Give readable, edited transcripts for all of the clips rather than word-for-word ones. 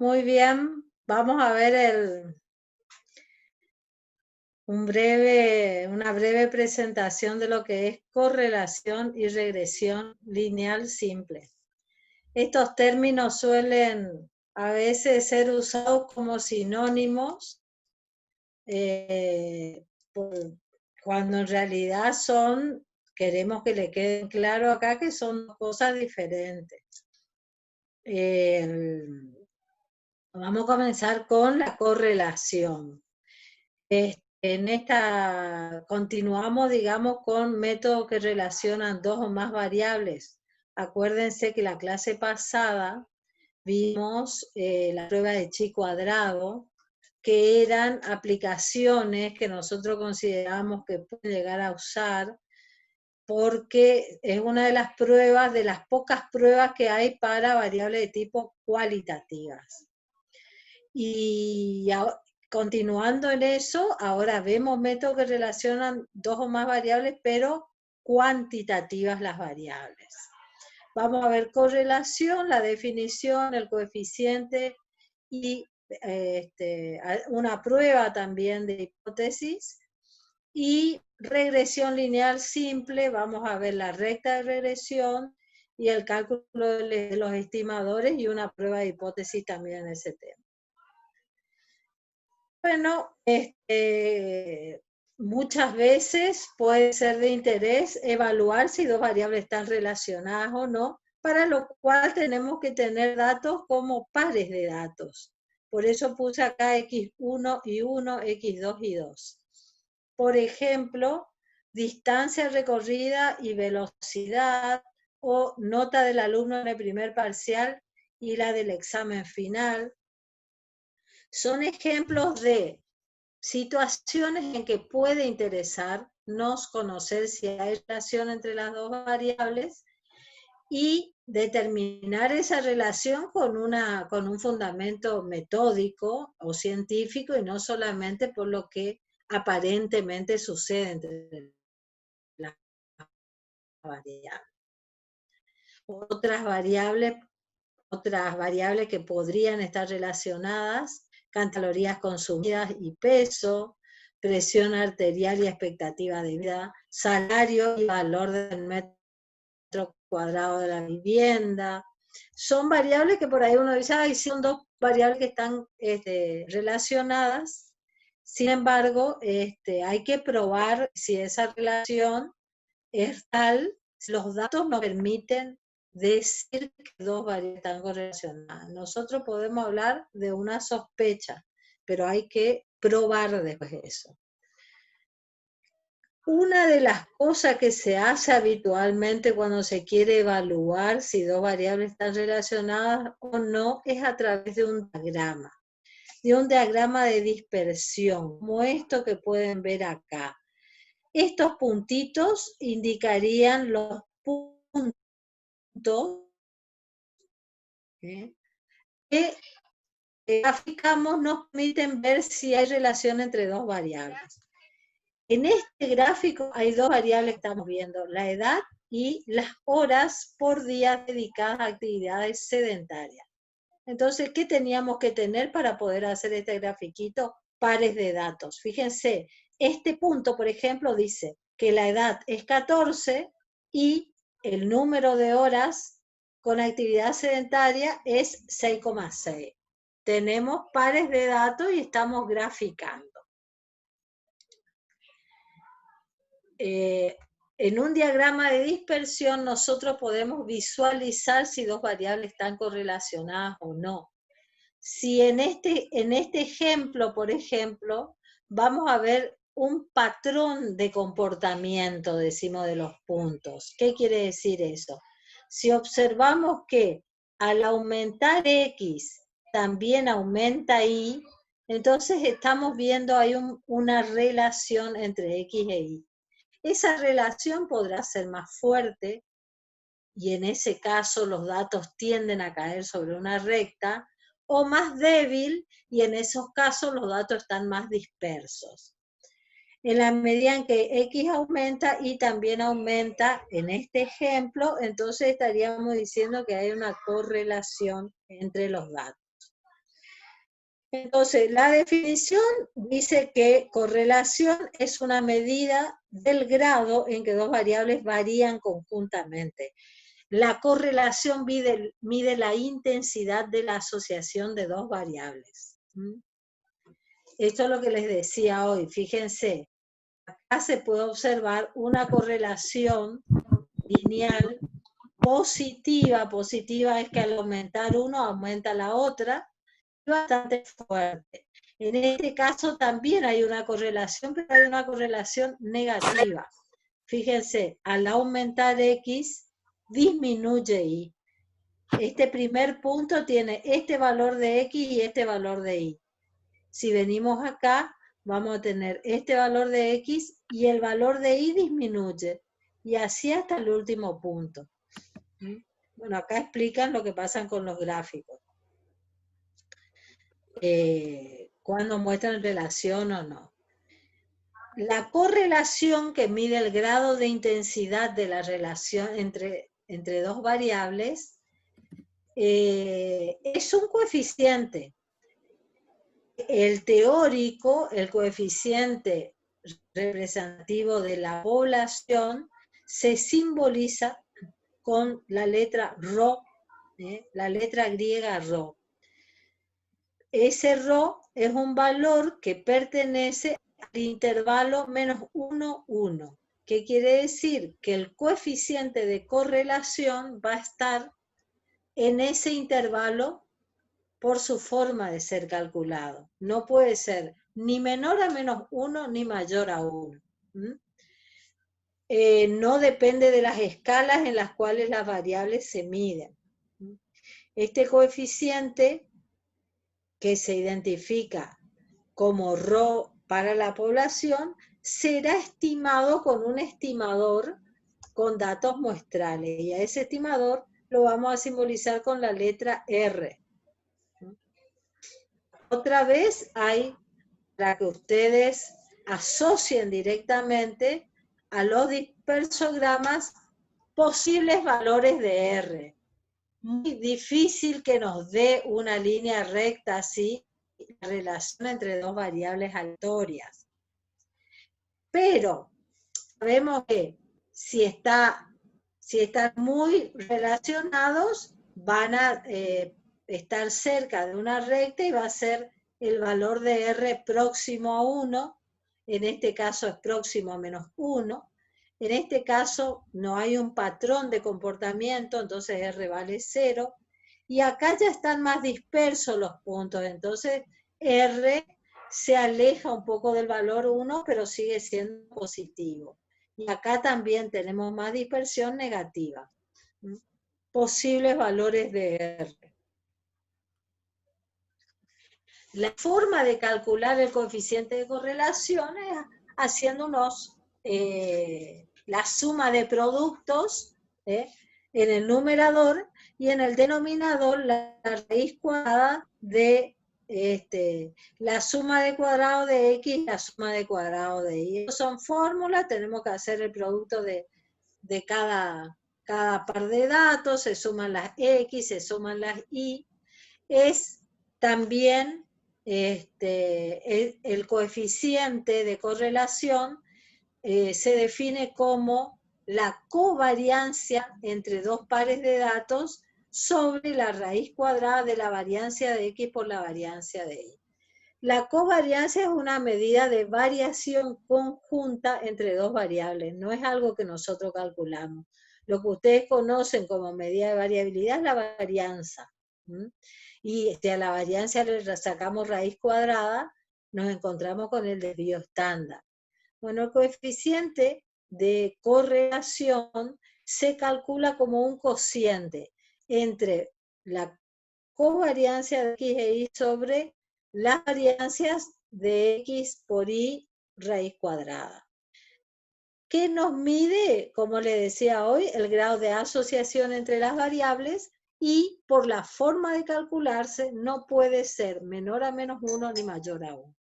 Muy bien, vamos a ver una breve presentación de lo que es correlación y regresión lineal simple. Estos términos suelen a veces ser usados como sinónimos, cuando en realidad queremos que le queden claro acá que son cosas diferentes. Vamos a comenzar con la correlación. Continuamos, digamos, con métodos que relacionan dos o más variables. Acuérdense que la clase pasada vimos la prueba de chi cuadrado, que eran aplicaciones que nosotros consideramos que pueden llegar a usar, porque es una de las pruebas, de las pocas pruebas que hay para variables de tipo cualitativas. Y continuando en eso, ahora vemos métodos que relacionan dos o más variables, pero cuantitativas las variables. Vamos a ver correlación, la definición, el coeficiente y una prueba también de hipótesis. Y regresión lineal simple, vamos a ver la recta de regresión y el cálculo de los estimadores y una prueba de hipótesis también en ese tema. Bueno, muchas veces puede ser de interés evaluar si dos variables están relacionadas o no, para lo cual tenemos que tener datos como pares de datos. Por eso puse acá x1 y 1, x2 y 2. Por ejemplo, distancia recorrida y velocidad, o nota del alumno en el primer parcial y la del examen final. Son ejemplos de situaciones en que puede interesarnos conocer si hay relación entre las dos variables y determinar esa relación con un fundamento metódico o científico y no solamente por lo que aparentemente sucede entre las variables. Otras variables que podrían estar relacionadas: calorías consumidas y peso, presión arterial y expectativa de vida, salario y valor del metro cuadrado de la vivienda. Son variables que por ahí uno dice, ay, son dos variables que están relacionadas. Sin embargo, hay que probar si esa relación es tal, si los datos nos permiten decir que dos variables están correlacionadas. Nosotros podemos hablar de una sospecha, pero hay que probar después eso. Una de las cosas que se hace habitualmente cuando se quiere evaluar si dos variables están relacionadas o no es a través de un diagrama de dispersión, como esto que pueden ver acá. Estos puntitos indicarían los puntos que graficamos, nos permiten ver si hay relación entre dos variables. En este gráfico hay dos variables que estamos viendo, la edad y las horas por día dedicadas a actividades sedentarias. Entonces, ¿qué teníamos que tener para poder hacer este grafiquito? Pares de datos. Fíjense, este punto, por ejemplo, dice que la edad es 14 y el número de horas con actividad sedentaria es 6,6. Tenemos pares de datos y estamos graficando. En un diagrama de dispersión nosotros podemos visualizar si dos variables están correlacionadas o no. Si en este ejemplo, por ejemplo, vamos a ver un patrón de comportamiento, decimos, de los puntos. ¿Qué quiere decir eso? Si observamos que al aumentar X también aumenta Y, entonces estamos viendo ahí una relación entre X e Y. Esa relación podrá ser más fuerte y en ese caso los datos tienden a caer sobre una recta, o más débil y en esos casos los datos están más dispersos. En la medida en que X aumenta y también aumenta en este ejemplo, entonces estaríamos diciendo que hay una correlación entre los datos. Entonces, la definición dice que correlación es una medida del grado en que dos variables varían conjuntamente. La correlación mide la intensidad de la asociación de dos variables. Esto es lo que les decía hoy. Fíjense, acá se puede observar una correlación lineal positiva. Positiva es que al aumentar uno aumenta la otra, bastante fuerte. En este caso también hay una correlación, pero hay una correlación negativa. Fíjense, al aumentar X, disminuye Y. Este primer punto tiene este valor de X y este valor de Y. Si venimos acá, vamos a tener este valor de X y el valor de Y disminuye. Y así hasta el último punto. Bueno, acá explican lo que pasa con los gráficos. Cuando muestran relación o no. La correlación que mide el grado de intensidad de la relación entre dos variables es un coeficiente. El teórico, el coeficiente representativo de la población, se simboliza con la letra Rho, la letra griega Rho. Ese Rho es un valor que pertenece al intervalo menos 1, 1. ¿Qué quiere decir? Que el coeficiente de correlación va a estar en ese intervalo por su forma de ser calculado. No puede ser ni menor a menos 1 ni mayor a 1. No depende de las escalas en las cuales las variables se miden. Este coeficiente, que se identifica como Rho para la población, será estimado con un estimador con datos muestrales. Y a ese estimador lo vamos a simbolizar con la letra R. Otra vez hay, para que ustedes asocien directamente a los dispersogramas, posibles valores de R. Muy difícil que nos dé una línea recta así, la relación entre dos variables aleatorias. Pero sabemos que si están muy relacionados, van a estar cerca de una recta y va a ser el valor de R próximo a 1, en este caso es próximo a menos 1, en este caso no hay un patrón de comportamiento, entonces R vale 0, y acá ya están más dispersos los puntos, entonces R se aleja un poco del valor 1, pero sigue siendo positivo. Y acá también tenemos más dispersión negativa. Posibles valores de R. La forma de calcular el coeficiente de correlación es haciendo la suma de productos en el numerador y en el denominador la raíz cuadrada de la suma de cuadrado de X y la suma de cuadrado de Y. Son fórmulas, tenemos que hacer el producto de cada par de datos, se suman las X, se suman las Y. Es también el coeficiente de correlación se define como la covariancia entre dos pares de datos sobre la raíz cuadrada de la variancia de X por la variancia de Y. La covariancia es una medida de variación conjunta entre dos variables, no es algo que nosotros calculamos. Lo que ustedes conocen como medida de variabilidad es la varianza. Y a la variancia le sacamos raíz cuadrada, nos encontramos con el desvío estándar. Bueno, el coeficiente de correlación se calcula como un cociente entre la covariancia de X e Y sobre las variancias de X por Y raíz cuadrada. ¿Qué nos mide? Como le decía hoy, el grado de asociación entre las variables, y por la forma de calcularse no puede ser menor a menos 1 ni mayor a 1.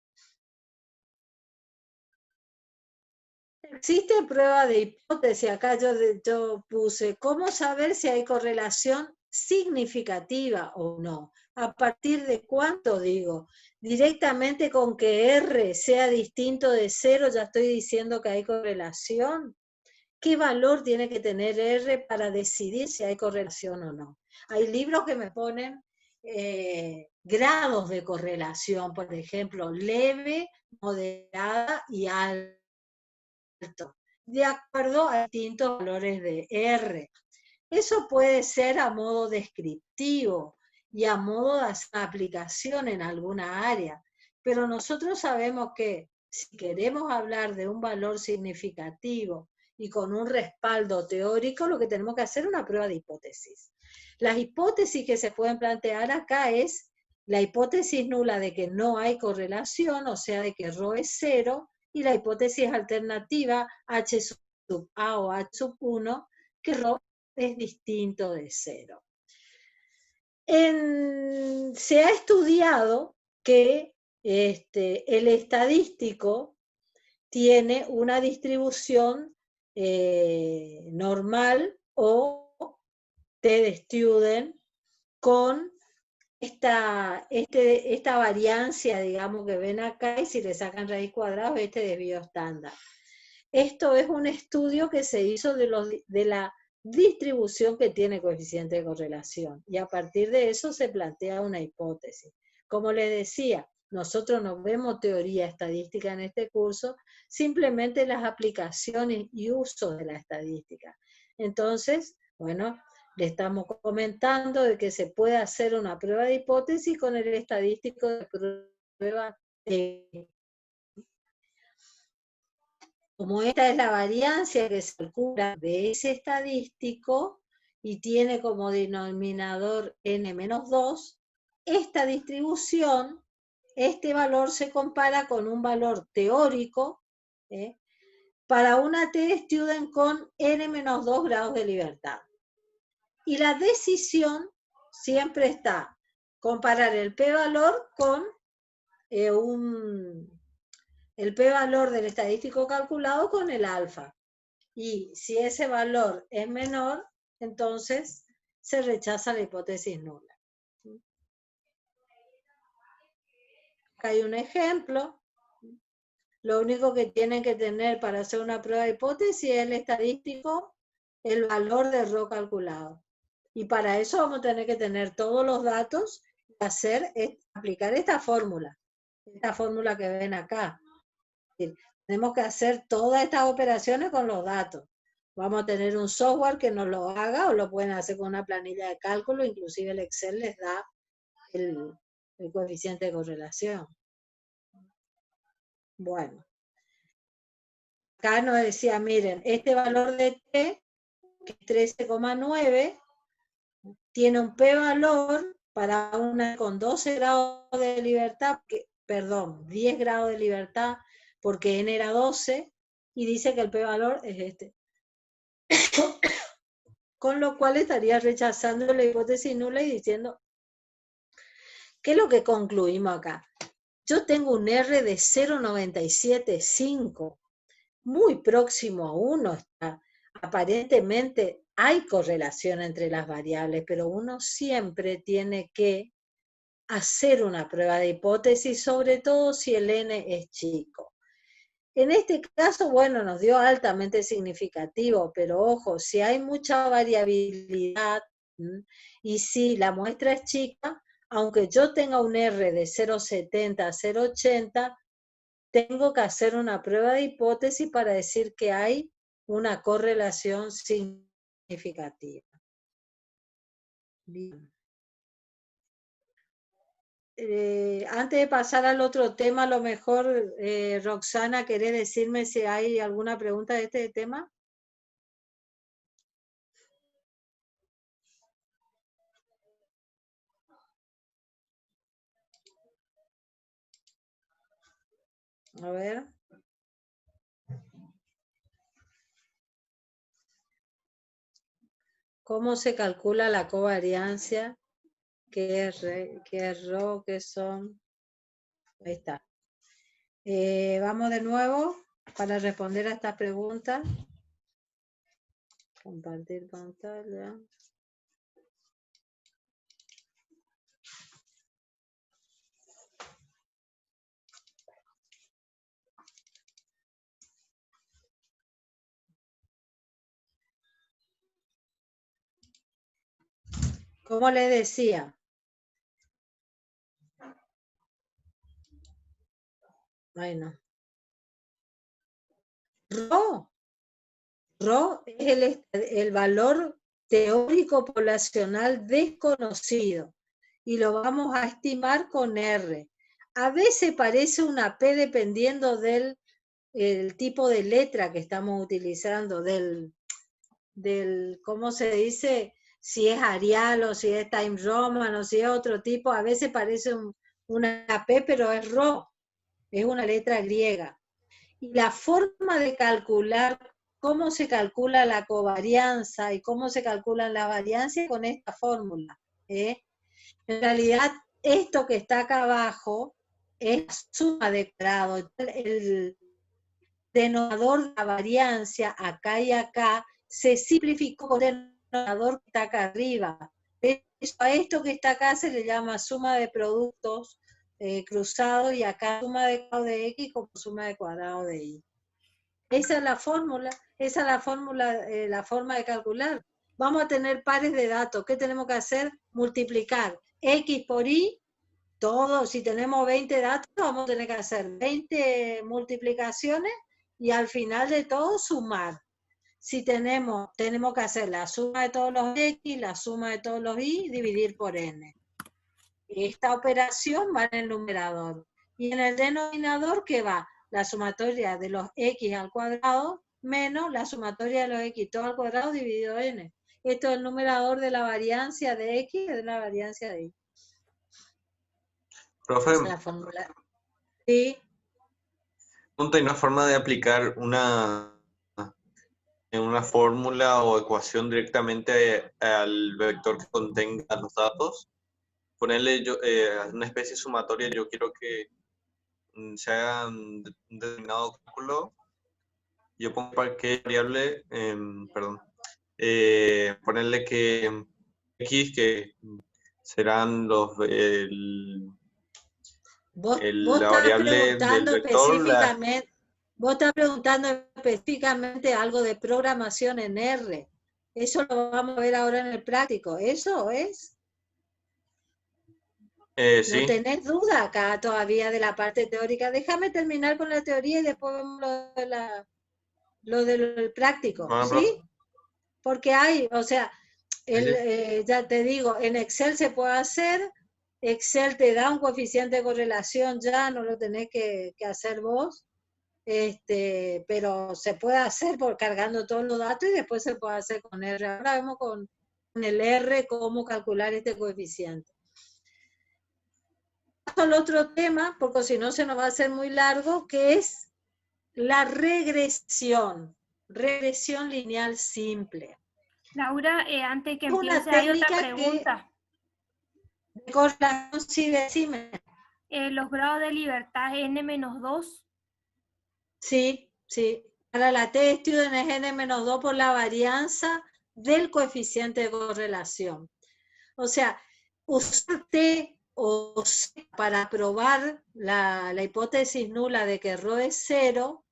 Existe prueba de hipótesis, acá yo puse, ¿cómo saber si hay correlación significativa o no? ¿A partir de cuánto digo? Directamente con que R sea distinto de 0 ya estoy diciendo que hay correlación. ¿Qué valor tiene que tener R para decidir si hay correlación o no? Hay libros que me ponen grados de correlación, por ejemplo, leve, moderada y alto, de acuerdo a distintos valores de R. Eso puede ser a modo descriptivo y a modo de aplicación en alguna área, pero nosotros sabemos que si queremos hablar de un valor significativo y con un respaldo teórico, lo que tenemos que hacer es una prueba de hipótesis. Las hipótesis que se pueden plantear acá es la hipótesis nula de que no hay correlación, o sea, de que ρ es 0, y la hipótesis alternativa H sub A o H sub 1, que ρ es distinto de 0. Se ha estudiado que el estadístico tiene una distribución normal o t-de-Student con esta variancia, digamos, que ven acá, y si le sacan raíz cuadrada, este desvío estándar. Esto es un estudio que se hizo de la distribución que tiene coeficiente de correlación, y a partir de eso se plantea una hipótesis. Como les decía, nosotros no vemos teoría estadística en este curso, simplemente las aplicaciones y usos de la estadística. Entonces, bueno, le estamos comentando de que se puede hacer una prueba de hipótesis con el estadístico de prueba de... Como esta es la variancia que se calcula de ese estadístico y tiene como denominador n-2, esta distribución, este valor se compara con un valor teórico para una t-Student con n-2 grados de libertad. Y la decisión siempre está comparar el p-valor con el p-valor del estadístico calculado con el alfa. Y si ese valor es menor, entonces se rechaza la hipótesis nula. Acá hay un ejemplo. Lo único que tienen que tener para hacer una prueba de hipótesis es el estadístico, el valor de ρ calculado. Y para eso vamos a tener que tener todos los datos y aplicar esta fórmula que ven acá. Tenemos que hacer todas estas operaciones con los datos. Vamos a tener un software que nos lo haga, o lo pueden hacer con una planilla de cálculo, inclusive el Excel les da el coeficiente de correlación. Bueno, acá nos decía, miren, este valor de T, que es 13,9, tiene un p-valor para una con 12 grados de libertad, perdón, 10 grados de libertad, porque n era 12, y dice que el p-valor es este. Con lo cual estaría rechazando la hipótesis nula y diciendo, ¿qué es lo que concluimos acá? Yo tengo un R de 0,975, muy próximo a 1 está. Aparentemente hay correlación entre las variables, pero uno siempre tiene que hacer una prueba de hipótesis, sobre todo si el n es chico. En este caso, bueno, nos dio altamente significativo, pero ojo, si hay mucha variabilidad y si la muestra es chica, aunque yo tenga un R de 0,70 a 0,80, tengo que hacer una prueba de hipótesis para decir que hay una correlación significativa. Bien. Antes de pasar al otro tema, a lo mejor, Roxana, ¿querés decirme si hay alguna pregunta de este tema? A ver. ¿Cómo se calcula la covariancia? ¿Qué es ρ? ¿Qué son? Ahí está. Vamos de nuevo para responder a esta pregunta. Compartir pantalla. como le decía, bueno, Rho es el valor teórico poblacional desconocido y lo vamos a estimar con R. A veces parece una P dependiendo del el tipo de letra que estamos utilizando, del ¿cómo se dice? Si es Arial o si es Times Roman o si es otro tipo. A veces parece una P, pero es Rho, es una letra griega. Y la forma de calcular cómo se calcula la covarianza y cómo se calculan las varianzas con esta fórmula. En realidad, esto que está acá abajo es la suma de grados. El denominador de la varianza acá y acá se simplificó con el denominador que está acá arriba. A esto que está acá se le llama suma de productos cruzados y acá suma de cuadrado de X como suma de cuadrado de Y. Esa es la fórmula, la forma de calcular. Vamos a tener pares de datos. ¿Qué tenemos que hacer? Multiplicar X por Y, todo. Si tenemos 20 datos, vamos a tener que hacer 20 multiplicaciones y al final de todo sumar. Si tenemos que hacer la suma de todos los X, la suma de todos los Y, dividir por N. Esta operación va en el numerador. Y en el denominador, ¿qué va? La sumatoria de los X al cuadrado menos la sumatoria de los X todo al cuadrado dividido N. Esto es el numerador de la variancia de X y de la variancia de Y. Profe, Es la fórmula. Sí. ¿hay una forma de aplicar una fórmula o ecuación directamente al vector que contenga los datos? Ponerle una especie de sumatoria, yo quiero que se haga un determinado cálculo. Yo pongo para qué variable, ponerle que X, que serán Vos la estás variable del preguntando vector, específicamente, algo de programación en R. Eso lo vamos a ver ahora en el práctico. ¿Eso es? No sí. tenés duda acá todavía de la parte teórica. Déjame terminar con la teoría y después vemos lo del práctico, Bueno, profe. ¿sí? Porque hay, o sea, ya te digo, en Excel se puede hacer, Excel te da un coeficiente de correlación ya, no lo tenés que hacer vos, pero se puede hacer por cargando todos los datos y después se puede hacer con R. Ahora vemos con el R cómo calcular este coeficiente. El otro tema, porque si no se nos va a hacer muy largo, que es la regresión lineal simple. Laura, antes que Es una empiece, hay otra técnica pregunta. de correlación, sí, decime. ¿Los grados de libertad es n-2? Sí, sí. Para la t-student es n-2 por la varianza del coeficiente de correlación. O sea, usar T o C para probar la hipótesis nula de que ρ es 0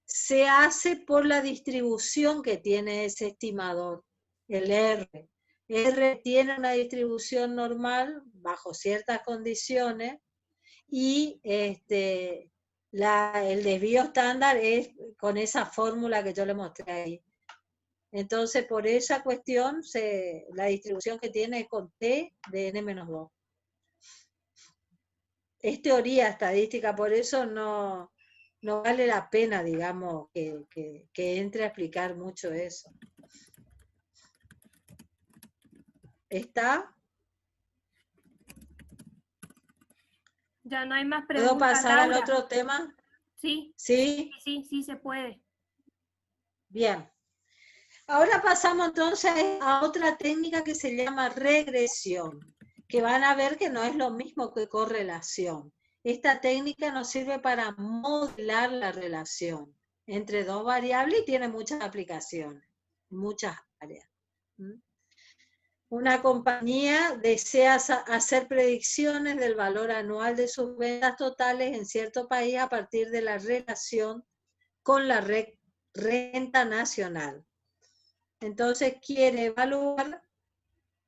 se hace por la distribución que tiene ese estimador, el R. R tiene una distribución normal bajo ciertas condiciones y el desvío estándar es con esa fórmula que yo le mostré ahí. Entonces, por esa cuestión, la distribución que tiene es con T de n-2. Es teoría estadística, por eso no vale la pena, digamos, que entre a explicar mucho eso. ¿Está? Ya no hay más preguntas. ¿Puedo pasar Laura? al otro tema? Sí. ¿Sí? Sí se puede. Bien. Ahora pasamos entonces a otra técnica que se llama regresión, que van a ver que no es lo mismo que correlación. Esta técnica nos sirve para modelar la relación entre dos variables y tiene muchas aplicaciones, muchas áreas. Una compañía desea hacer predicciones del valor anual de sus ventas totales en cierto país a partir de la relación con la renta nacional. Entonces quiere evaluar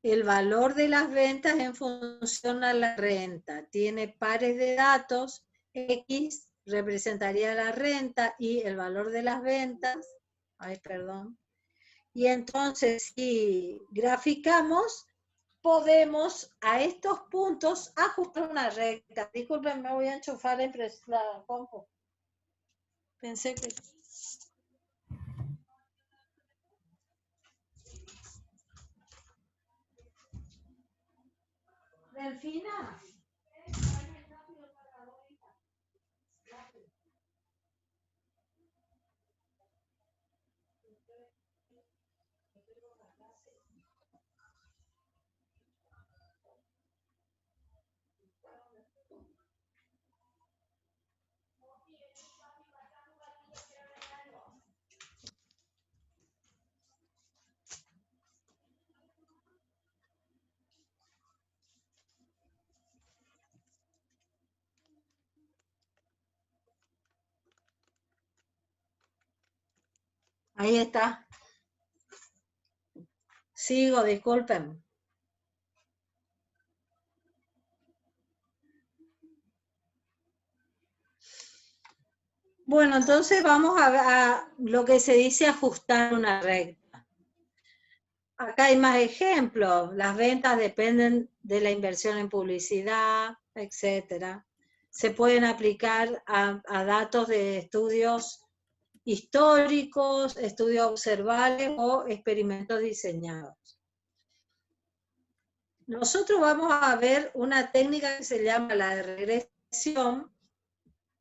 el valor de las ventas en función a la renta. Tiene pares de datos, X representaría la renta y el valor de las ventas. Ay, perdón. Y entonces, si graficamos, podemos a estos puntos ajustar una recta. Disculpen, me voy a enchufar la compu. Pensé que... Delfina. Ahí está. Sigo, disculpen. Bueno, entonces vamos a lo que se dice ajustar una recta. Acá hay más ejemplos. Las ventas dependen de la inversión en publicidad, etcétera. Se pueden aplicar a datos de estudios históricos, estudios observables o experimentos diseñados. Nosotros vamos a ver una técnica que se llama la de regresión,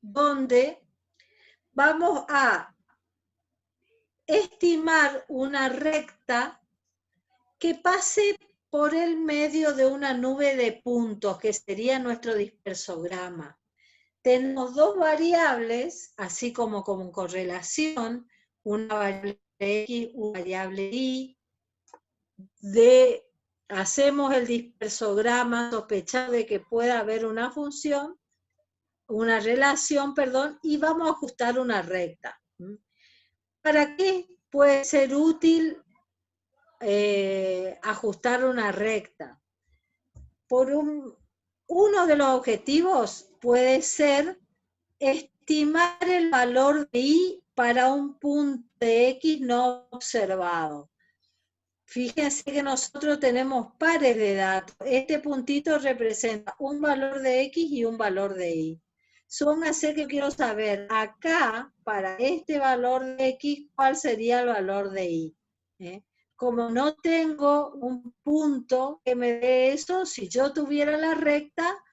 donde vamos a estimar una recta que pase por el medio de una nube de puntos, que sería nuestro dispersograma. Tenemos dos variables, así como con correlación, una variable X, una variable Y. Hacemos el dispersograma sospechando de que pueda haber una función, una relación, perdón, y vamos a ajustar una recta. ¿Para qué puede ser útil ajustar una recta? Uno de los objetivos puede ser estimar el valor de Y para un punto de X no observado. Fíjense que nosotros tenemos pares de datos. Este puntito representa un valor de X y un valor de Y. Súmase que quiero saber acá, para este valor de X, ¿cuál sería el valor de Y? Como no tengo un punto que me dé eso, si yo tuviera la recta,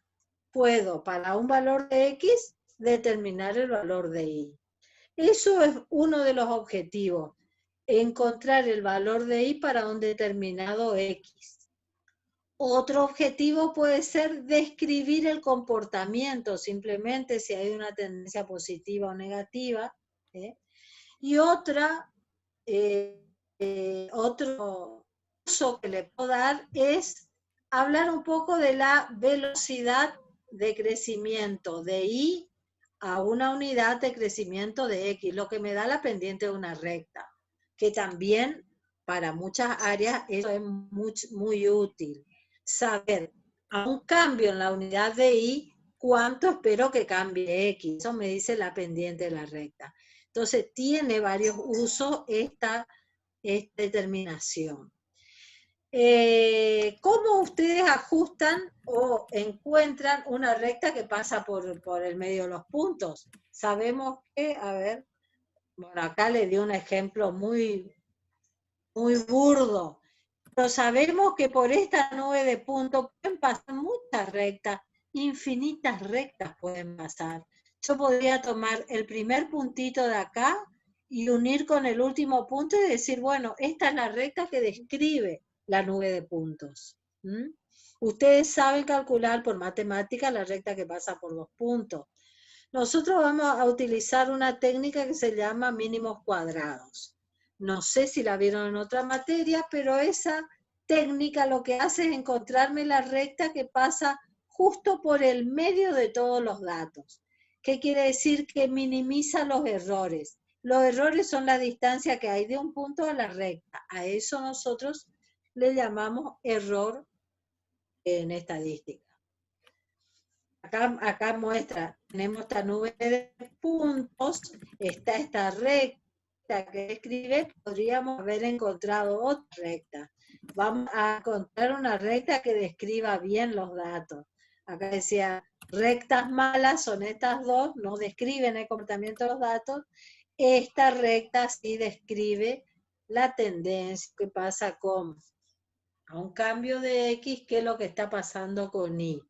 puedo para un valor de X determinar el valor de Y. Eso es uno de los objetivos, encontrar el valor de Y para un determinado X. Otro objetivo puede ser describir el comportamiento, simplemente si hay una tendencia positiva o negativa. Y otro uso que le puedo dar es hablar un poco de la velocidad de crecimiento de Y a una unidad de crecimiento de X, lo que me da la pendiente de una recta, que también para muchas áreas eso es muy útil. Saber a un cambio en la unidad de Y, cuánto espero que cambie X. Eso me dice la pendiente de la recta. Entonces tiene varios usos esta determinación. ¿Cómo ustedes ajustan o encuentran una recta que pasa por el medio de los puntos? Sabemos que, a ver, bueno, acá le di un ejemplo muy burdo, pero sabemos que por esta nube de puntos pueden pasar muchas rectas, infinitas rectas pueden pasar. Yo podría tomar el primer puntito de acá y unir con el último punto y decir, bueno, esta es la recta que describe la nube de puntos. Ustedes saben calcular por matemática la recta que pasa por los puntos. Nosotros vamos a utilizar una técnica que se llama mínimos cuadrados. No sé si la vieron en otra materia, pero esa técnica lo que hace es encontrarme la recta que pasa justo por el medio de todos los datos. ¿Qué quiere decir? Que minimiza los errores. Los errores son la distancia que hay de un punto a la recta. A eso nosotros le llamamos error en estadística. Acá muestra, tenemos esta nube de puntos, está esta recta que describe, podríamos haber encontrado otra recta. Vamos a encontrar una recta que describa bien los datos. Acá decía, rectas malas son estas dos, no describen el comportamiento de los datos. Esta recta sí describe la tendencia que pasa con a un cambio de X, qué es lo que está pasando con Y.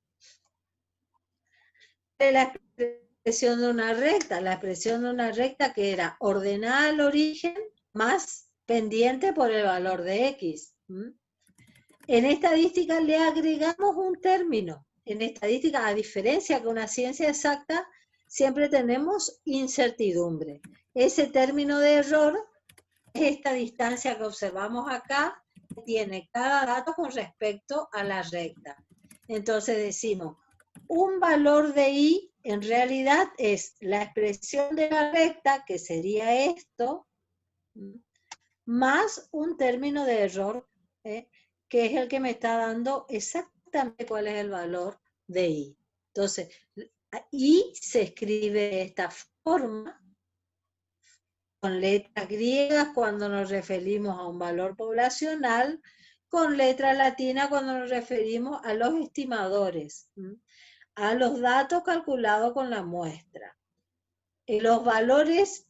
La expresión de una recta que era ordenada al origen más pendiente por el valor de X. En estadística le agregamos un término. En estadística, a diferencia que una ciencia exacta, siempre tenemos incertidumbre. Ese término de error es esta distancia que observamos acá, que tiene cada dato con respecto a la recta. Entonces decimos, un valor de Y en realidad es la expresión de la recta, que sería esto, más un término de error, que es el que me está dando exactamente cuál es el valor de Y. Entonces, Y se escribe de esta forma, con letras griegas cuando nos referimos a un valor poblacional, con letras latinas cuando nos referimos a los estimadores, a los datos calculados con la muestra. Los valores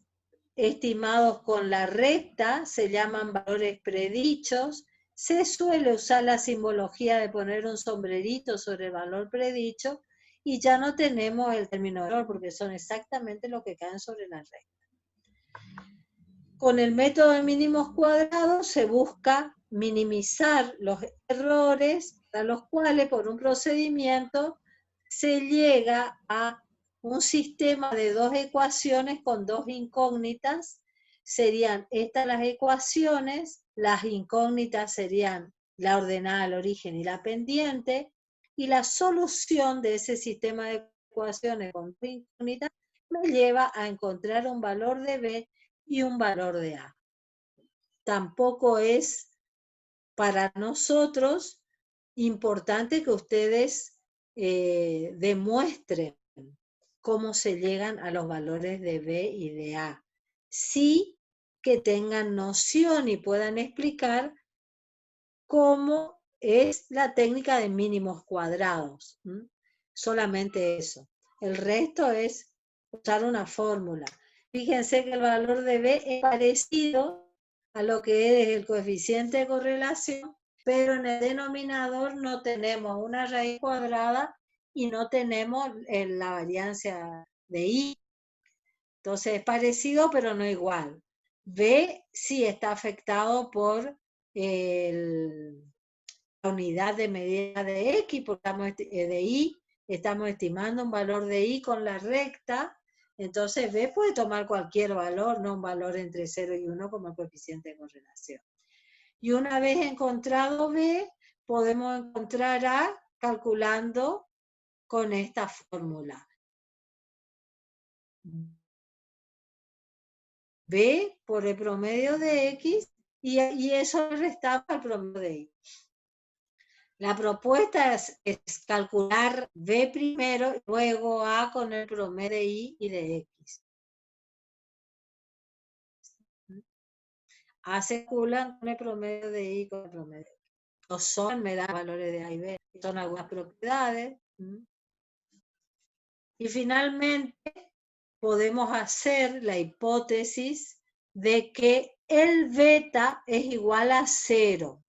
estimados con la recta se llaman valores predichos. Se suele usar la simbología de poner un sombrerito sobre el valor predicho y ya no tenemos el término error porque son exactamente lo que caen sobre la recta. Con el método de mínimos cuadrados se busca minimizar los errores a los cuales por un procedimiento se llega a un sistema de dos ecuaciones con dos incógnitas. Serían estas las ecuaciones, las incógnitas serían la ordenada al origen y la pendiente, y la solución de ese sistema de ecuaciones con dos incógnitas me lleva a encontrar un valor de B y un valor de A. Tampoco es para nosotros importante que ustedes demuestren cómo se llegan a los valores de B y de A. Sí que tengan noción y puedan explicar cómo es la técnica de mínimos cuadrados. Solamente eso. El resto es usar una fórmula. Fíjense que el valor de B es parecido a lo que es el coeficiente de correlación, pero en el denominador no tenemos una raíz cuadrada y no tenemos la variancia de Y. Entonces es parecido, pero no igual. B sí está afectado por la unidad de medida de X, porque de Y, estamos estimando un valor de Y con la recta. Entonces B puede tomar cualquier valor, no un valor entre 0 y 1 como el coeficiente de correlación. Y una vez encontrado B, podemos encontrar A calculando con esta fórmula. B por el promedio de X y eso restamos al promedio de Y. La propuesta es calcular B primero y luego A con el promedio de Y y de X. A se calculan con el promedio de Y con el promedio. No son, me dan valores de A y B, son algunas propiedades. Y finalmente podemos hacer la hipótesis de que el beta es igual a 0.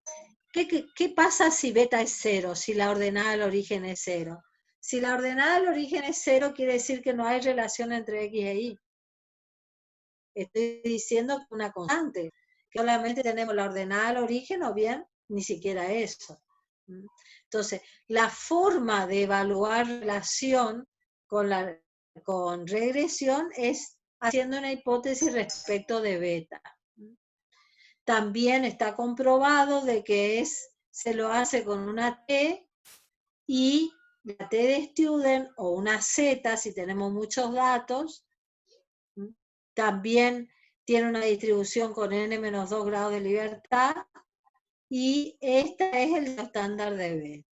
¿Qué pasa si beta es 0? Si la ordenada del origen es 0. Si la ordenada del origen es 0, quiere decir que no hay relación entre X e Y. Estoy diciendo que una constante, que solamente tenemos la ordenada del origen o bien ni siquiera eso. Entonces, la forma de evaluar relación con regresión es haciendo una hipótesis respecto de beta. También está comprobado de que se lo hace con una T y la T de student o una Z, si tenemos muchos datos, también tiene una distribución con n-2 grados de libertad y este es el estándar de B.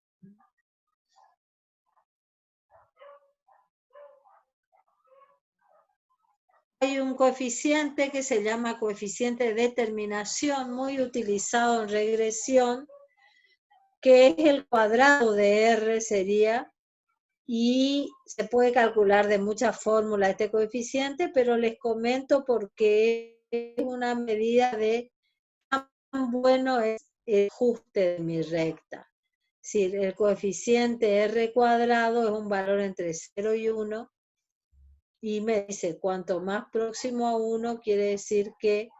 Hay un coeficiente que se llama coeficiente de determinación, muy utilizado en regresión, que es el cuadrado de R, sería, y se puede calcular de muchas fórmulas este coeficiente, pero les comento porque es una medida de cuán bueno es el ajuste de mi recta. Si el coeficiente R cuadrado es un valor entre 0 y 1, y me dice cuanto más próximo a 1 quiere decir que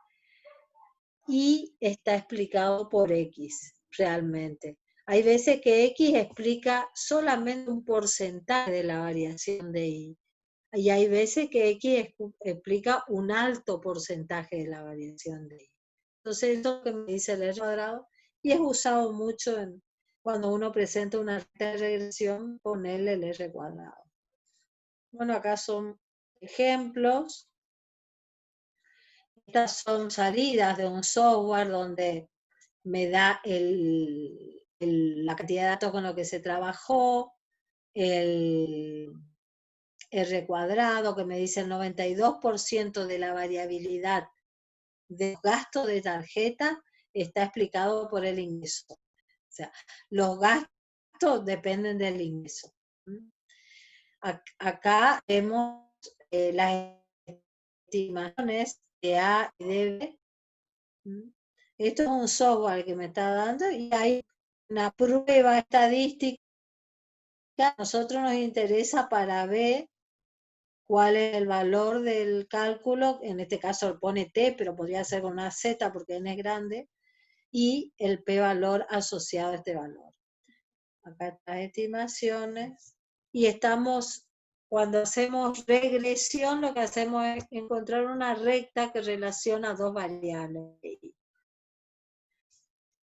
Y está explicado por X, realmente. Hay veces que X explica solamente un porcentaje de la variación de Y. Y hay veces que X explica un alto porcentaje de la variación de Y. Entonces, eso que me dice el R cuadrado, y es usado mucho cuando uno presenta una recta de regresión, ponerle el R cuadrado. Bueno, acá son ejemplos. Estas son salidas de un software donde me da la cantidad de datos con lo que se trabajó, el R cuadrado, que me dice el 92% de la variabilidad de gasto de tarjeta está explicado por el ingreso. O sea, los gastos dependen del ingreso. Acá vemos las estimaciones de A y de B. Esto es un software que me está dando y hay una prueba estadística. A nosotros nos interesa para ver cuál es el valor del cálculo, en este caso pone T, pero podría ser con una Z porque N es grande, y el P-valor asociado a este valor. Acá están las estimaciones. Y estamos, cuando hacemos regresión, lo que hacemos es encontrar una recta que relaciona dos variables.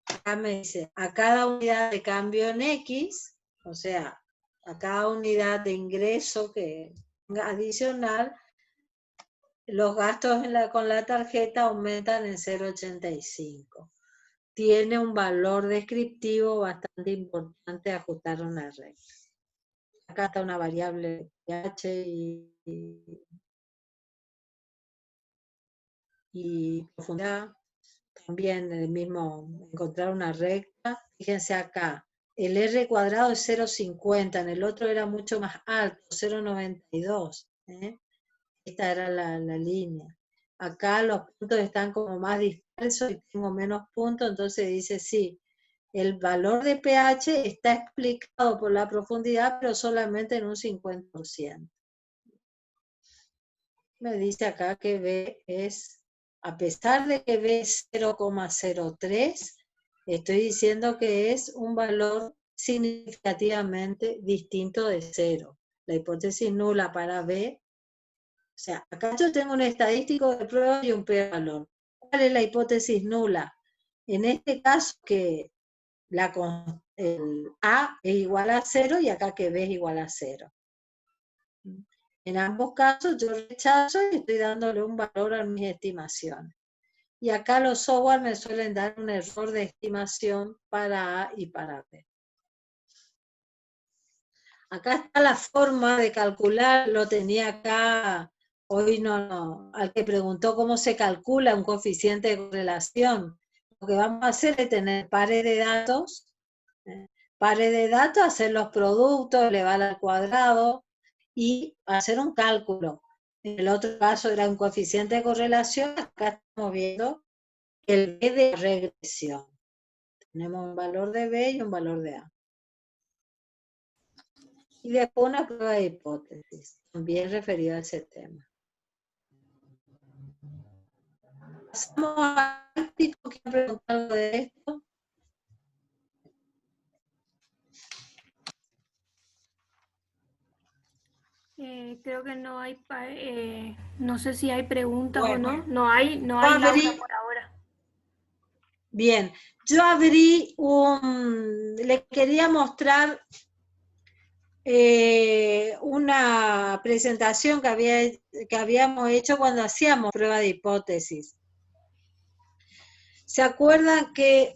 Acá me dice, a cada unidad de cambio en X, o sea, a cada unidad de ingreso que adicional, los gastos con la tarjeta aumentan en 0,85. Tiene un valor descriptivo bastante importante ajustar una recta. Acá está una variable pH y profundidad. También el mismo, encontrar una recta. Fíjense acá, el R cuadrado es 0,50, en el otro era mucho más alto, 0,92. Esta era la línea. Acá los puntos están como más dispersos y tengo menos puntos, entonces dice sí, el valor de pH está explicado por la profundidad, pero solamente en un 50%. Me dice acá que B es, a pesar de que B es 0,03, estoy diciendo que es un valor significativamente distinto de 0. La hipótesis nula para B, o sea, acá yo tengo un estadístico de prueba y un p-valor. ¿Cuál es la hipótesis nula? En este caso que el A es igual a 0 y acá que B es igual a 0. En ambos casos yo rechazo y estoy dándole un valor a mis estimaciones. Y acá los software me suelen dar un error de estimación para A y para B. Acá está la forma de calcular, lo tenía acá, hoy no, al que preguntó cómo se calcula un coeficiente de correlación. Lo que vamos a hacer es tener pares de datos, hacer los productos, elevar al cuadrado y hacer un cálculo. En el otro caso era un coeficiente de correlación, acá estamos viendo el B de regresión. Tenemos un valor de B y un valor de A. Y después una prueba de hipótesis, también referida a ese tema. Pasamos a práctico, ¿quieren preguntar algo de esto? Creo que no hay, no sé si hay preguntas Bueno, o no. No hay Laura por ahora. Bien, yo abrí le quería mostrar una presentación que habíamos hecho cuando hacíamos prueba de hipótesis. ¿Se acuerdan que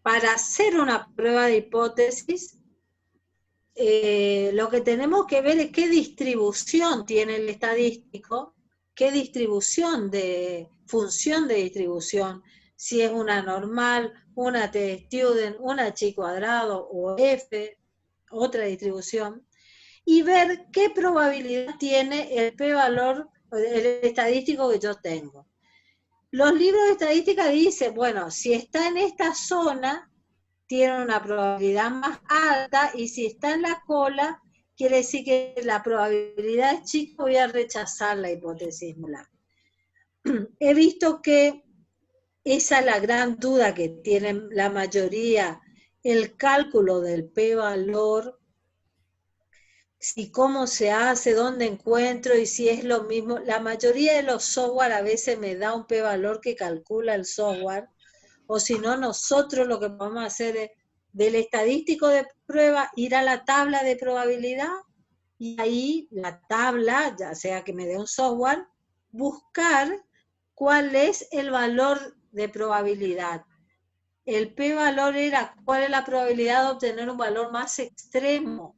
para hacer una prueba de hipótesis, lo que tenemos que ver es qué distribución tiene el estadístico, qué distribución de función de distribución, si es una normal, una t-student, una chi cuadrado o f, otra distribución, y ver qué probabilidad tiene el p-valor, el estadístico que yo tengo. Los libros de estadística dicen, bueno, si está en esta zona, tiene una probabilidad más alta, y si está en la cola, quiere decir que la probabilidad es chica, voy a rechazar la hipótesis nula. He visto que esa es la gran duda que tienen la mayoría, el cálculo del p-valor, si cómo se hace, dónde encuentro y si es lo mismo. La mayoría de los software a veces me da un p-valor que calcula el software, o si no, nosotros lo que podemos hacer es, del estadístico de prueba, ir a la tabla de probabilidad, y ahí la tabla, ya sea que me dé un software, buscar cuál es el valor de probabilidad. El p-valor era cuál es la probabilidad de obtener un valor más extremo.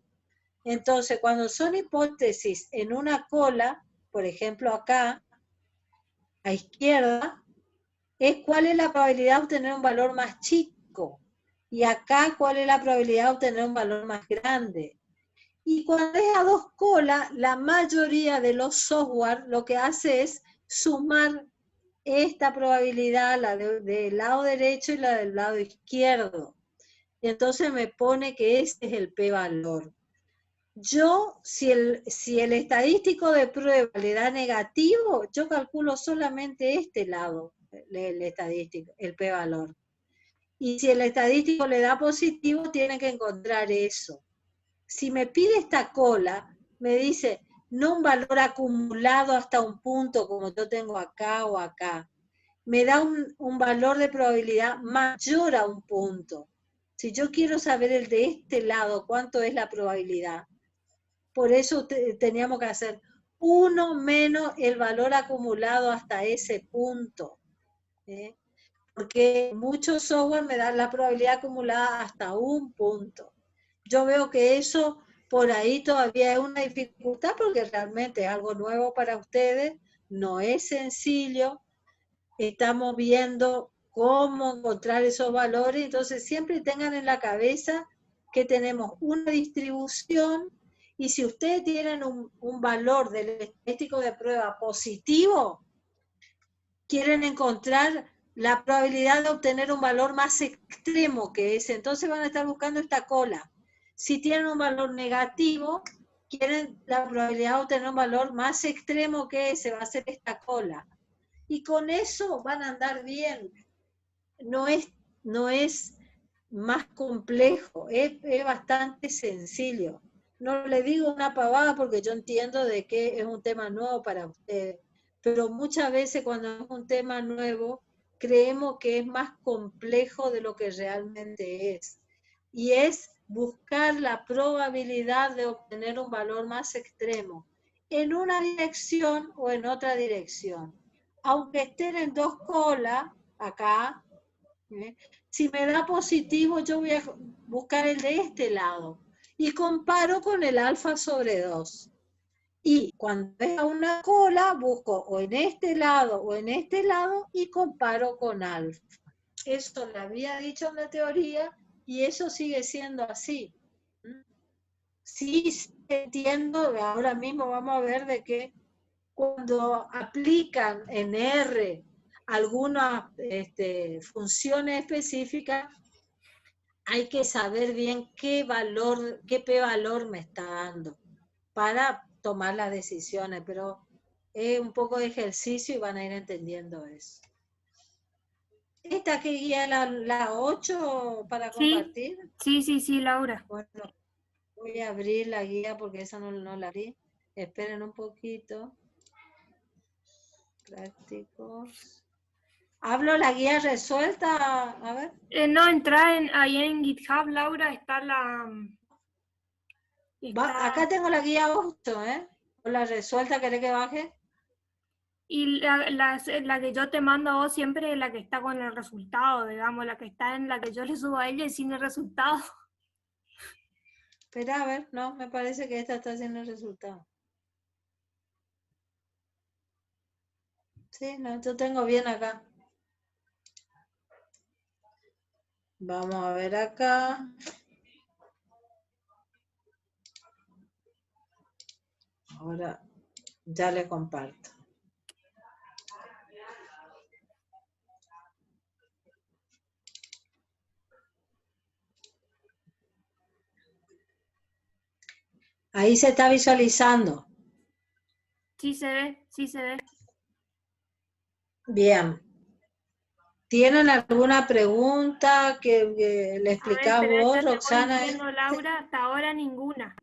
Entonces, cuando son hipótesis en una cola, por ejemplo acá, a izquierda, es cuál es la probabilidad de obtener un valor más chico. Y acá, cuál es la probabilidad de obtener un valor más grande. Y cuando es a dos colas, la mayoría de los software lo que hace es sumar esta probabilidad, la del lado derecho y la del lado izquierdo. Y entonces me pone que ese es el p-valor. Yo, si el estadístico de prueba le da negativo, yo calculo solamente este lado, el estadístico, el p-valor. Y si el estadístico le da positivo, tiene que encontrar eso. Si me pide esta cola, me dice, no un valor acumulado hasta un punto como yo tengo acá o acá. Me da un valor de probabilidad mayor a un punto. Si yo quiero saber el de este lado, ¿cuánto es la probabilidad? Por eso teníamos que hacer 1 menos el valor acumulado hasta ese punto. Porque muchos software me dan la probabilidad acumulada hasta un punto. Yo veo que eso por ahí todavía es una dificultad, porque realmente es algo nuevo para ustedes, no es sencillo. Estamos viendo cómo encontrar esos valores, entonces siempre tengan en la cabeza que tenemos una distribución, y si ustedes tienen un valor del estadístico de prueba positivo, quieren encontrar la probabilidad de obtener un valor más extremo que ese, entonces van a estar buscando esta cola. Si tienen un valor negativo, quieren la probabilidad de obtener un valor más extremo que ese, va a ser esta cola. Y con eso van a andar bien. No es más complejo, es bastante sencillo. No le digo una pavada porque yo entiendo de que es un tema nuevo para ustedes, pero muchas veces cuando es un tema nuevo, creemos que es más complejo de lo que realmente es. Y es buscar la probabilidad de obtener un valor más extremo en una dirección o en otra dirección. Aunque estén en dos colas, acá, si me da positivo, yo voy a buscar el de este lado y comparo con el alfa sobre 2. Y cuando vea una cola, busco o en este lado o en este lado y comparo con alfa. Eso le había dicho en la teoría y eso sigue siendo así. Sí entiendo, ahora mismo vamos a ver de que cuando aplican en R algunas funciones específicas, hay que saber bien qué p-valor me está dando para tomar las decisiones, pero es un poco de ejercicio y van a ir entendiendo eso. ¿Esta que guía la 8 para compartir? Sí, Laura. Bueno, voy a abrir la guía porque esa no la abrí. Esperen un poquito. Prácticos. ¿Hablo la guía resuelta? A ver. No, entra ahí en GitHub, Laura, está la... Acá tengo la guía 8, ¿eh? ¿O la resuelta querés que baje? Y la que yo te mando a vos siempre es la que está con el resultado, digamos, la que está en la que yo le subo a ella y sin el resultado. Espera, a ver, no, me parece que esta está haciendo el resultado. Sí, no, yo tengo bien acá. Vamos a ver acá. Ahora ya le comparto. Ahí se está visualizando. Sí se ve, sí se ve. Bien. ¿Tienen alguna pregunta que le A ver, explicás espera, vos, ya te voy Roxana? diciendo, Laura, hasta ahora ninguna.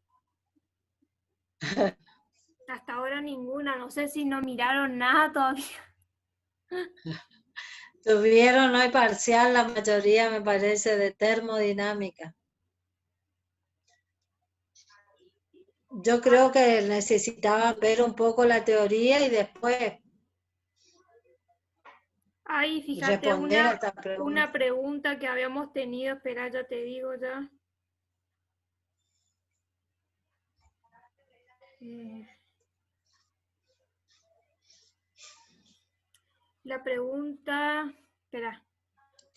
Hasta ahora ninguna. No sé si no miraron nada todavía. Tuvieron hoy parcial la mayoría, me parece, de termodinámica. Yo creo que necesitaban ver un poco la teoría y después Ahí, fíjate, responder a esta una pregunta. pregunta que habíamos tenido. Espera, ya te digo ya. La pregunta, espera,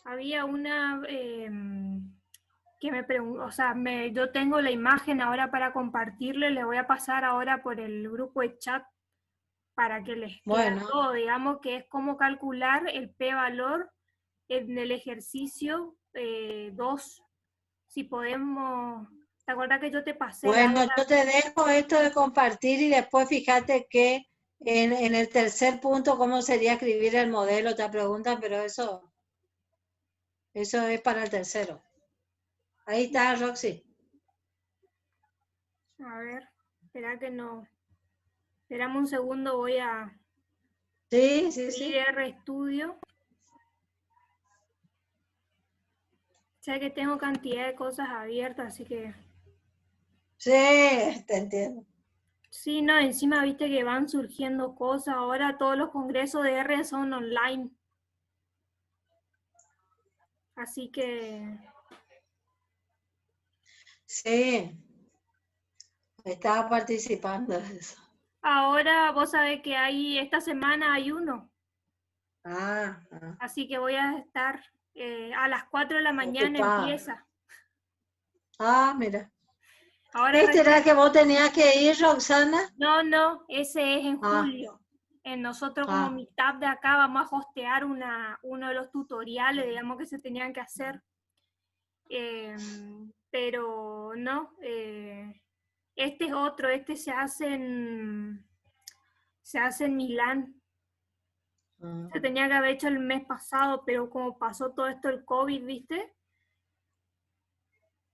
había una que me preguntó, o sea, yo tengo la imagen ahora para compartirle, le voy a pasar ahora por el grupo de chat para que les quede Bueno, todo, digamos que es cómo calcular el p-valor en el ejercicio 2. Si podemos, ¿te acuerdas que yo te pasé la bueno, yo te dejo esto de compartir y después fíjate que en el tercer punto, ¿cómo sería escribir el modelo? Te preguntan, pero eso es para el tercero. Ahí está, Roxy. A ver, espera que no, esperame un segundo, voy a Sí, sí, abrir sí. RStudio. Sé que tengo cantidad de cosas abiertas, así que... Sí, te entiendo. Sí, no, encima viste que van surgiendo cosas. Ahora todos los congresos de R son online. Así que... Sí, estaba participando de eso. Ahora vos sabés que esta semana hay uno. Ah, Así que voy a estar a las 4 de la mañana ocupado. empieza. Ah, mira. Ahora ¿Este era el recién... que vos tenías que ir, Roxana? No, ese es en Ah, julio. Nosotros como ah, mitad de acá vamos a hostear uno de los tutoriales, digamos, que se tenían que hacer. Pero no, este es otro, este se hace en Milán. ah. Se tenía que haber hecho el mes pasado, pero como pasó todo esto el COVID, ¿viste?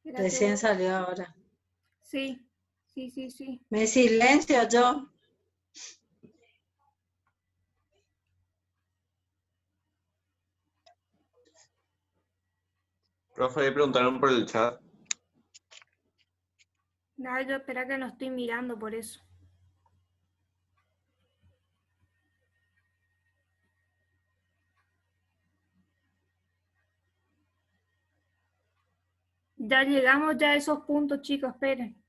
Era que Recién salió ahora. sí, sí, sí, sí. Me silencio yo. Profe, ahí preguntaron por el chat. Nada, yo espera que no estoy mirando por eso. Ya llegamos ya a esos puntos, chicos, esperen.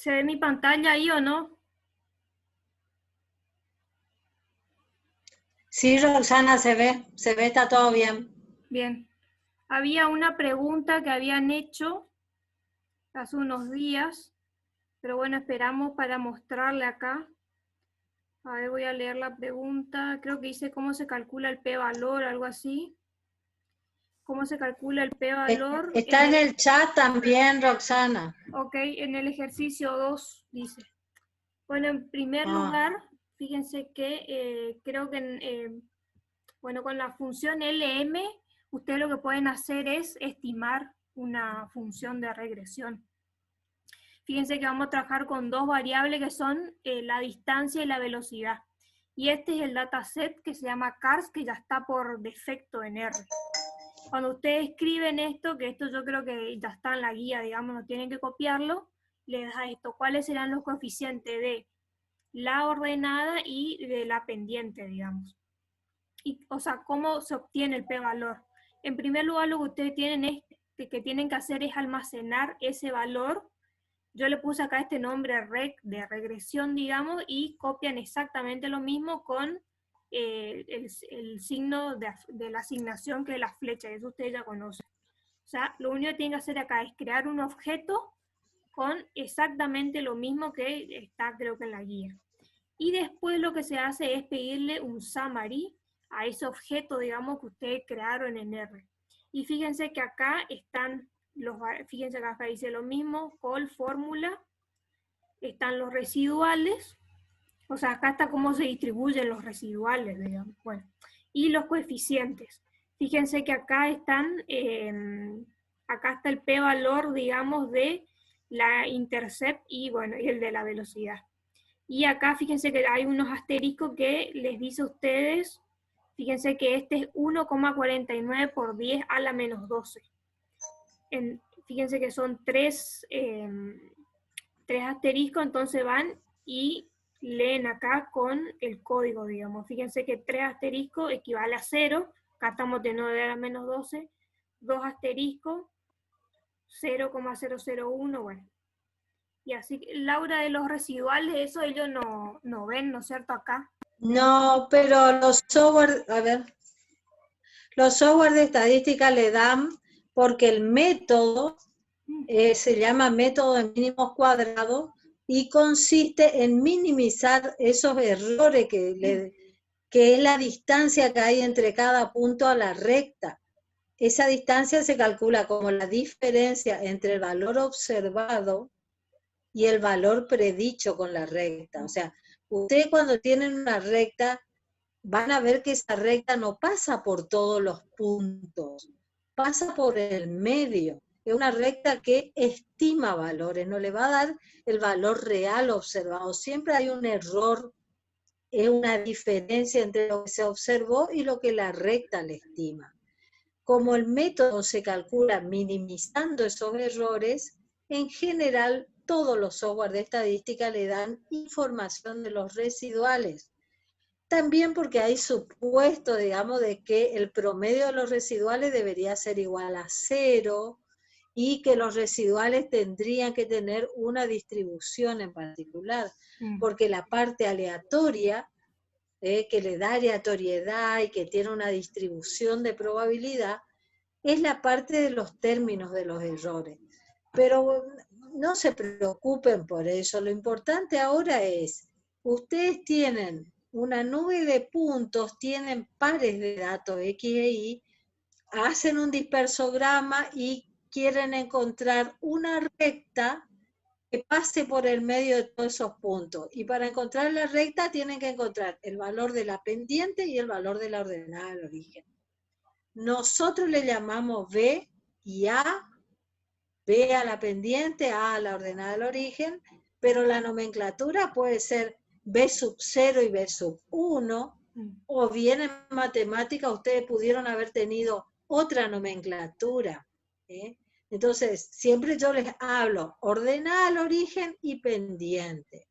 ¿Se ve mi pantalla ahí o no? Sí, Roxana, se ve, está todo bien. Bien. Había una pregunta que habían hecho hace unos días, pero bueno, esperamos para mostrarle acá. A ver, voy a leer la pregunta. Creo que dice cómo se calcula el p-valor, algo así. ¿Cómo se calcula el p-valor? Está en el chat también, Roxana. Ok, en el ejercicio 2 dice. Bueno, en primer lugar, fíjense que creo que bueno, con la función LM, ustedes lo que pueden hacer es estimar una función de regresión. Fíjense que vamos a trabajar con dos variables que son la distancia y la velocidad. Y este es el dataset que se llama CARS, que ya está por defecto en R. Cuando ustedes escriben esto, que esto yo creo que ya está en la guía, digamos, no tienen que copiarlo, les da esto, cuáles serán los coeficientes de la ordenada y de la pendiente, digamos. Y, o sea, ¿cómo se obtiene el p-valor? En primer lugar, lo que ustedes tienen que tienen que hacer es almacenar ese valor. Yo le puse acá este nombre rec de regresión, digamos, y copian exactamente lo mismo con el signo de la asignación, que es la flecha, eso ustedes ya conocen. O sea, lo único que tienen que hacer acá es crear un objeto con exactamente lo mismo que está, creo que en la guía. Y después lo que se hace es pedirle un summary a ese objeto, digamos, que ustedes crearon en R. Y fíjense que acá están fíjense que acá dice lo mismo, call fórmula, están los residuales, o sea, acá está cómo se distribuyen los residuales, digamos, bueno, y los coeficientes. Fíjense que acá están, acá está el p-valor, digamos, de la intercept y, bueno, y el de la velocidad. Y acá fíjense que hay unos asteriscos que les dice a ustedes, fíjense que este es 1,49 por 10 a la menos 12. Fíjense que son tres asteriscos, entonces van y leen acá con el código, digamos. Fíjense que 3 asteriscos equivale a 0, acá estamos de 9 a la menos 12, 2 asteriscos, 0,001, bueno. Y así, Laura, de los residuales, eso ellos no ven, ¿no es cierto? Acá. No, pero los software, a ver, los software de estadística le dan, porque el método se llama método de mínimos cuadrados y consiste en minimizar esos errores que es la distancia que hay entre cada punto a la recta. Esa distancia se calcula como la diferencia entre el valor observado y el valor predicho con la recta. O sea, ustedes cuando tienen una recta, van a ver que esa recta no pasa por todos los puntos, pasa por el medio. Es una recta que estima valores, no le va a dar el valor real observado. Siempre hay un error, es una diferencia entre lo que se observó y lo que la recta le estima. Como el método se calcula minimizando esos errores, en general todos los software de estadística le dan información de los residuales. También porque hay supuesto, digamos, de que el promedio de los residuales debería ser igual a 0 y que los residuales tendrían que tener una distribución en particular, porque la parte aleatoria, que le da aleatoriedad y que tiene una distribución de probabilidad, es la parte de los términos de los errores. Pero no se preocupen por eso, lo importante ahora es, ustedes tienen una nube de puntos, tienen pares de datos X e Y, hacen un dispersograma y quieren encontrar una recta que pase por el medio de todos esos puntos. Y para encontrar la recta tienen que encontrar el valor de la pendiente y el valor de la ordenada del origen. Nosotros le llamamos B y A, B a la pendiente, A a la ordenada del origen, pero la nomenclatura puede ser B sub 0 y B sub 1, o bien en matemática ustedes pudieron haber tenido otra nomenclatura. Entonces, siempre yo les hablo ordenada al origen y pendiente.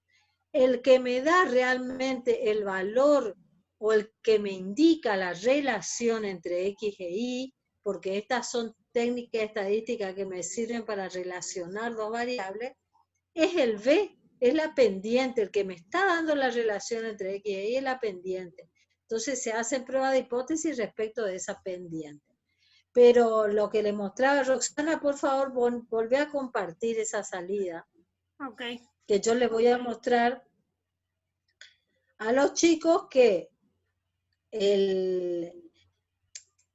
El que me da realmente el valor o el que me indica la relación entre X e Y, porque estas son técnicas estadísticas que me sirven para relacionar dos variables, es el B, es la pendiente, el que me está dando la relación entre X y Y es la pendiente. Entonces se hacen pruebas de hipótesis respecto de esa pendiente. Pero lo que le mostraba Roxana, por favor, volvé a compartir esa salida. Ok. Que yo les voy a mostrar a los chicos que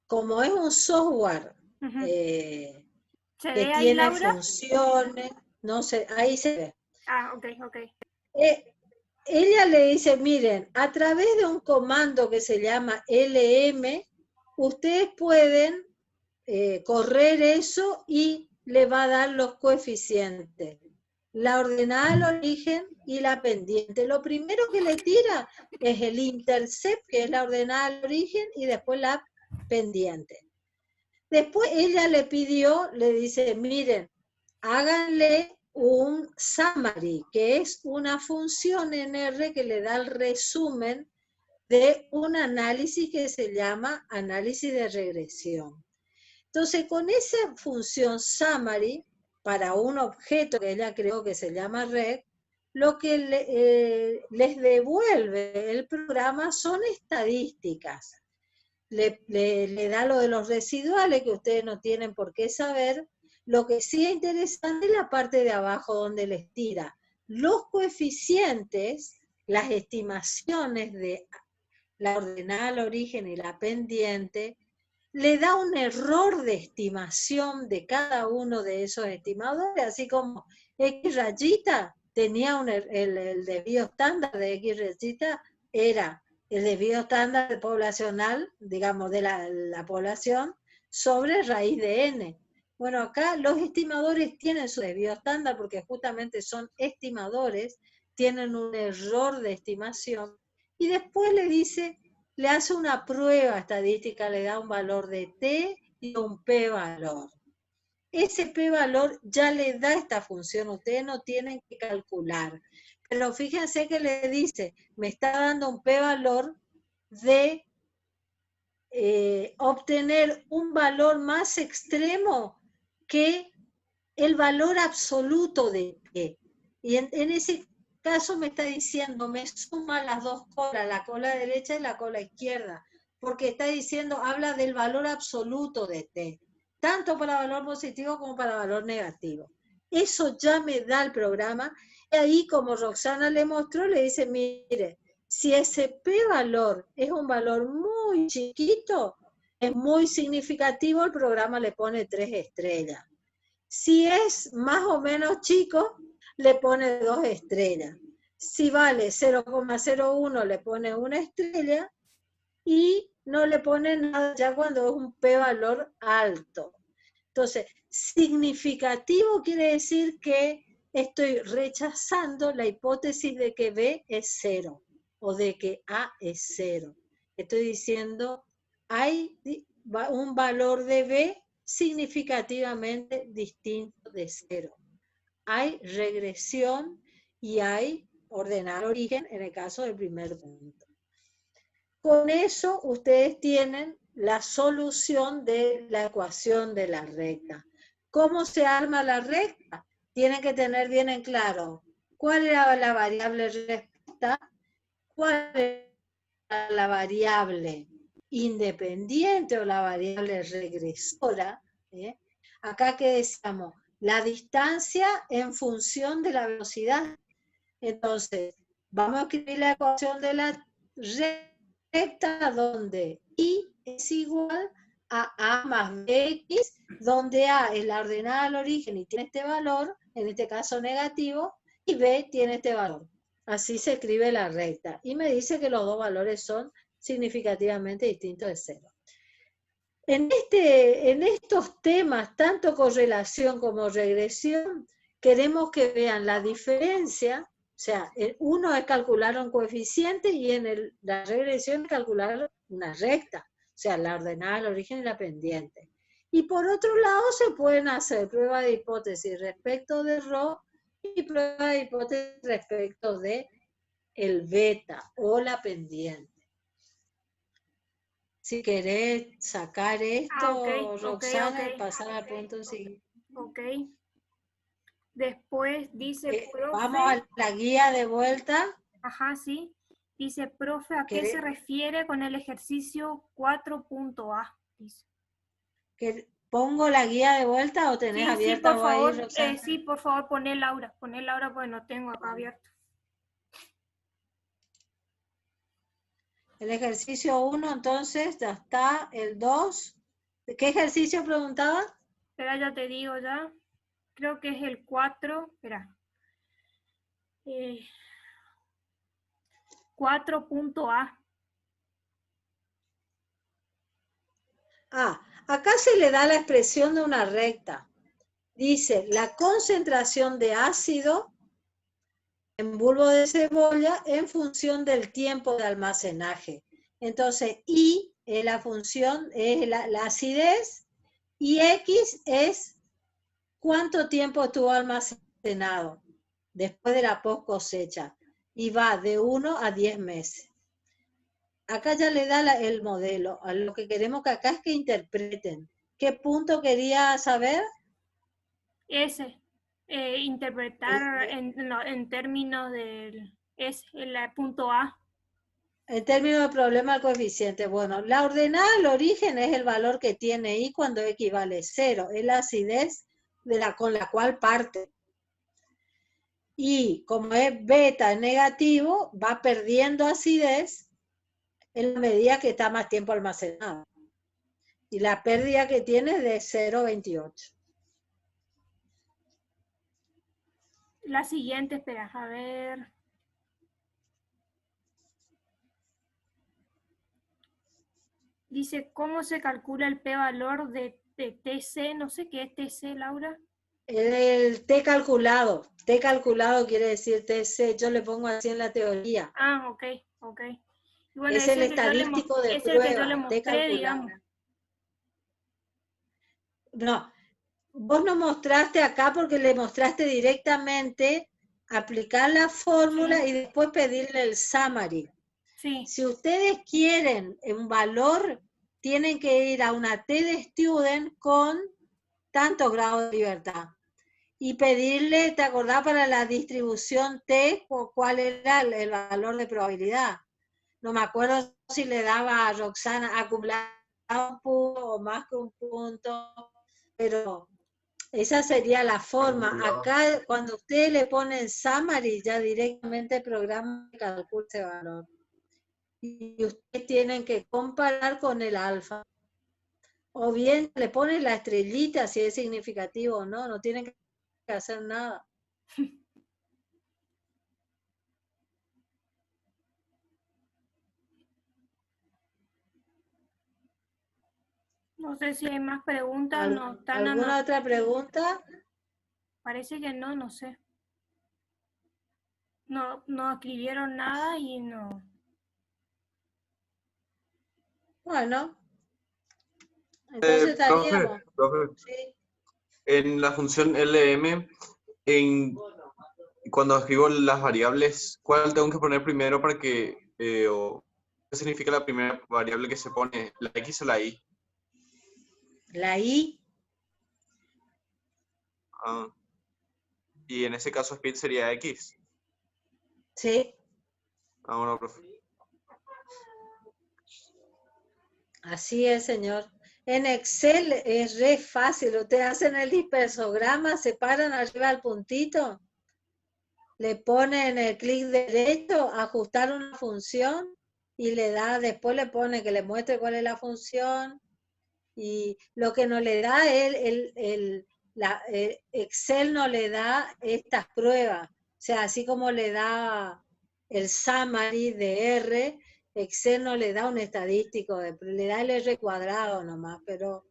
como es un software ¿Se que ve ahí, tiene Laura? funciones, no sé, ahí se ve. Ah, ok, ok. Ella le dice, miren, a través de un comando que se llama LM, ustedes pueden correr eso y le va a dar los coeficientes. La ordenada al origen y la pendiente. Lo primero que le tira es el intercept, que es la ordenada al origen, y después la pendiente. Después ella le pidió, le dice, miren, háganle un summary, que es una función en R que le da el resumen de un análisis que se llama análisis de regresión. Entonces, con esa función summary, para un objeto que ella creó que se llama reg, lo que les devuelve el programa son estadísticas. Le da lo de los residuales que ustedes no tienen por qué saber. Lo que sí es interesante es la parte de abajo donde les tira los coeficientes, las estimaciones de la ordenada al origen y la pendiente, le da un error de estimación de cada uno de esos estimadores, así como X rayita tenía el desvío estándar de X rayita, era el desvío estándar poblacional, digamos, de la población, sobre raíz de n. Bueno, acá los estimadores tienen su desvío estándar porque justamente son estimadores, tienen un error de estimación, y después le dice, le hace una prueba estadística, le da un valor de T y un P-valor. Ese P-valor ya le da esta función, ustedes no tienen que calcular. Pero fíjense que le dice, me está dando un P-valor de obtener un valor más extremo que el valor absoluto de P. Y en ese caso me está diciendo, me suma las dos colas, la cola derecha y la cola izquierda, porque está diciendo, habla del valor absoluto de T, tanto para valor positivo como para valor negativo. Eso ya me da el programa, y ahí como Roxana le mostró, le dice, mire, si ese P-valor es un valor muy chiquito, es muy significativo, el programa le pone 3 estrellas. Si es más o menos chico, le pone 2 estrellas. Si vale 0,01, le pone 1 estrella y no le pone nada ya cuando es un P-valor alto. Entonces, significativo quiere decir que estoy rechazando la hipótesis de que B es 0 o de que A es 0. Estoy diciendo, hay un valor de B significativamente distinto de 0. Hay regresión y hay ordenar origen en el caso del primer punto. Con eso ustedes tienen la solución de la ecuación de la recta. ¿Cómo se arma la recta? Tienen que tener bien en claro cuál era la variable recta, cuál era la variable independiente o la variable regresora. Acá que decíamos, la distancia en función de la velocidad. Entonces, vamos a escribir la ecuación de la recta donde I es igual a A más BX, donde A es la ordenada al origen y tiene este valor, en este caso negativo, y B tiene este valor. Así se escribe la recta. Y me dice que los dos valores son significativamente distintos de 0. En estos temas, tanto correlación como regresión, queremos que vean la diferencia. O sea, uno es calcular un coeficiente y en la regresión es calcular una recta, o sea, la ordenada, el origen y la pendiente. Y por otro lado se pueden hacer pruebas de hipótesis respecto de ρ y pruebas de hipótesis respecto de el beta o la pendiente. Si querés sacar esto, Ah, ok, Roxana, ok. y pasar al punto siguiente. Ok. Después dice, Vamos profe, a la guía de vuelta. ajá, sí. Dice, profe, ¿a qué se refiere con el ejercicio 4.A? Dice. ¿Pongo la guía de vuelta o tenés Sí, abierta vos ahí, Roxana? sí, por favor, poné Laura, porque no tengo acá abierto. El ejercicio 1, entonces, ya está. El 2. ¿Qué ejercicio preguntaba? Espera, ya te digo ya. Creo que es el 4. Espera. 4.A. Acá se le da la expresión de una recta. Dice, la concentración de ácido en bulbo de cebolla en función del tiempo de almacenaje. Entonces, I es la función, es la acidez, y X es cuánto tiempo estuvo almacenado después de la post cosecha. Y va de 1 a 10 meses. Acá ya le da el modelo. A lo que queremos que acá es que interpreten. ¿Qué punto quería saber? Ese. Interpretar en términos del... Es el punto A. En términos de problema del coeficiente, bueno, la ordenada del origen es el valor que tiene I cuando equivale a 0, es la acidez con la cual parte. Y como es beta negativo, va perdiendo acidez en la medida que está más tiempo almacenado. Y la pérdida que tiene es de 0,28. La siguiente, espera, a ver. Dice, ¿cómo se calcula el p-valor de TC? No sé qué es TC, Laura. El T calculado. T calculado quiere decir TC. Yo le pongo así en la teoría. Ah, ok. Y bueno, es el estadístico de es el que yo le prueba. T mostré, calculado. digamos. No, vos no mostraste acá porque le mostraste directamente aplicar la fórmula, sí, y después pedirle el summary. Sí. Si ustedes quieren un valor, tienen que ir a una T de student con tantos grados de libertad y pedirle, ¿te acordás para la distribución T cuál era el valor de probabilidad? No me acuerdo si le daba a Roxana acumular un punto o más que un punto, pero esa sería la forma. Acá, cuando ustedes le ponen summary, ya directamente el programa calcula ese valor. Y ustedes tienen que comparar con el alfa. O bien le ponen la estrellita si es significativo o no, no tienen que hacer nada. No sé si hay más preguntas. ¿Alguna otra pregunta? Parece que no, no sé. No escribieron nada y no. Bueno. Entonces estaríamos. Profe, ¿sí? En la función LM, cuando escribo las variables, ¿cuál tengo que poner primero para que... ¿qué significa la primera variable que se pone? ¿La X o la Y? La I. Y en ese caso speed sería X. Sí. Bueno, profe. Así es, señor. En Excel es re fácil. Ustedes hacen el dispersograma, se paran arriba al puntito, le ponen el clic derecho, ajustar una función y le da, después le pone que le muestre cuál es la función. Y lo que no le da Excel no le da estas pruebas. O sea, así como le da el summary de R, Excel no le da un estadístico, le da el R cuadrado nomás, pero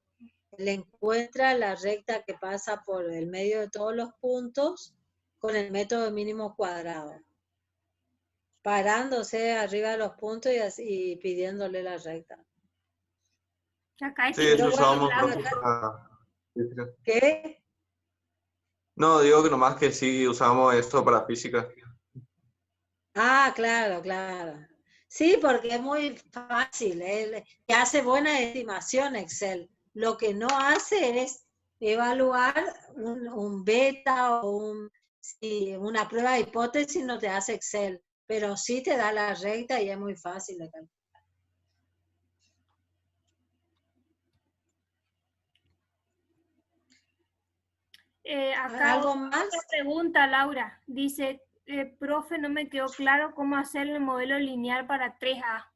le encuentra la recta que pasa por el medio de todos los puntos con el método de mínimo cuadrado, parándose arriba de los puntos y pidiéndole la recta. Acá sí, eso usábamos, profe, para... ¿Qué? No, digo que nomás que sí usábamos esto para física. Ah, claro. Sí, porque es muy fácil, hace buena estimación Excel. Lo que no hace es evaluar un beta o una prueba de hipótesis no te hace Excel, pero sí te da la recta y es muy fácil de calcular. Acá ¿Algo más? otra pregunta, Laura. Dice, profe, no me quedó claro cómo hacer el modelo lineal para 3A.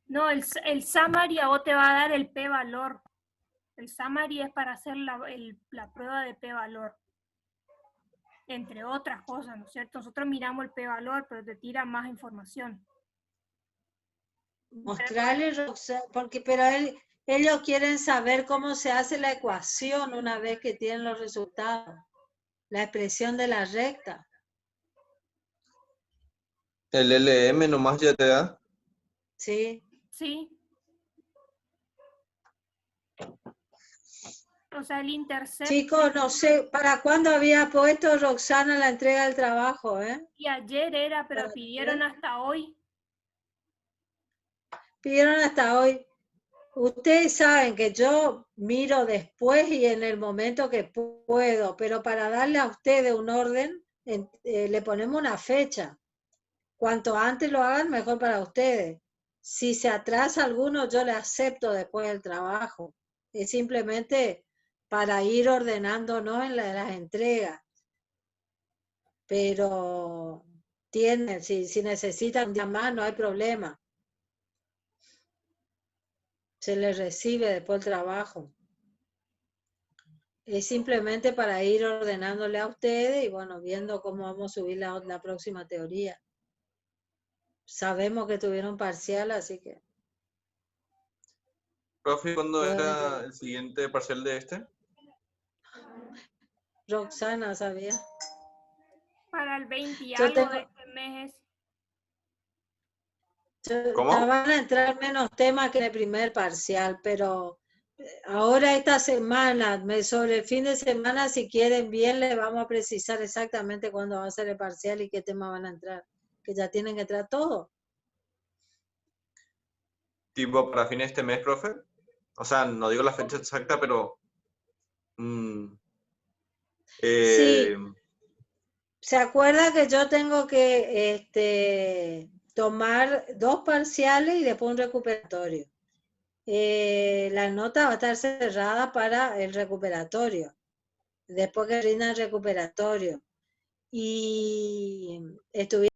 No, el summary a vos te va a dar el p-valor. El summary es para hacer la prueba de p-valor. Entre otras cosas, ¿no es cierto? Nosotros miramos el p-valor, pero te tira más información. Mostrarle, pero ellos quieren saber cómo se hace la ecuación una vez que tienen los resultados. La expresión de la recta. ¿El LM nomás ya te da? Sí. Sí. O sea, el intercepto. Chicos, no sé, ¿para cuándo había puesto Roxana la entrega del trabajo? Y ayer era, pero pidieron hasta hoy. Pidieron hasta hoy. Ustedes saben que yo miro después y en el momento que puedo, pero para darle a ustedes un orden, le ponemos una fecha. Cuanto antes lo hagan, mejor para ustedes. Si se atrasa alguno, yo le acepto después del trabajo. Es simplemente para ir ordenándonos en las entregas. Pero tienen, si necesitan un día más, no hay problema. Se les recibe después del trabajo. Es simplemente para ir ordenándole a ustedes y bueno, viendo cómo vamos a subir la próxima teoría. Sabemos que tuvieron parcial, así que... Profe, ¿cuándo era el siguiente parcial de este? Roxana, ¿sabía? Para el 20 y algo de este mes. ¿Cómo? Van a entrar menos temas que en el primer parcial, pero ahora esta semana, sobre el fin de semana, si quieren bien, les vamos a precisar exactamente cuándo va a ser el parcial y qué temas van a entrar, que ya tienen que entrar todo. ¿Tipo para fin de este mes, profe? O sea, no digo la fecha exacta, pero... Sí. ¿Se acuerda que yo tengo que tomar 2 parciales y después un recuperatorio? La nota va a estar cerrada para el recuperatorio, después que rinda el recuperatorio. Y estuvieron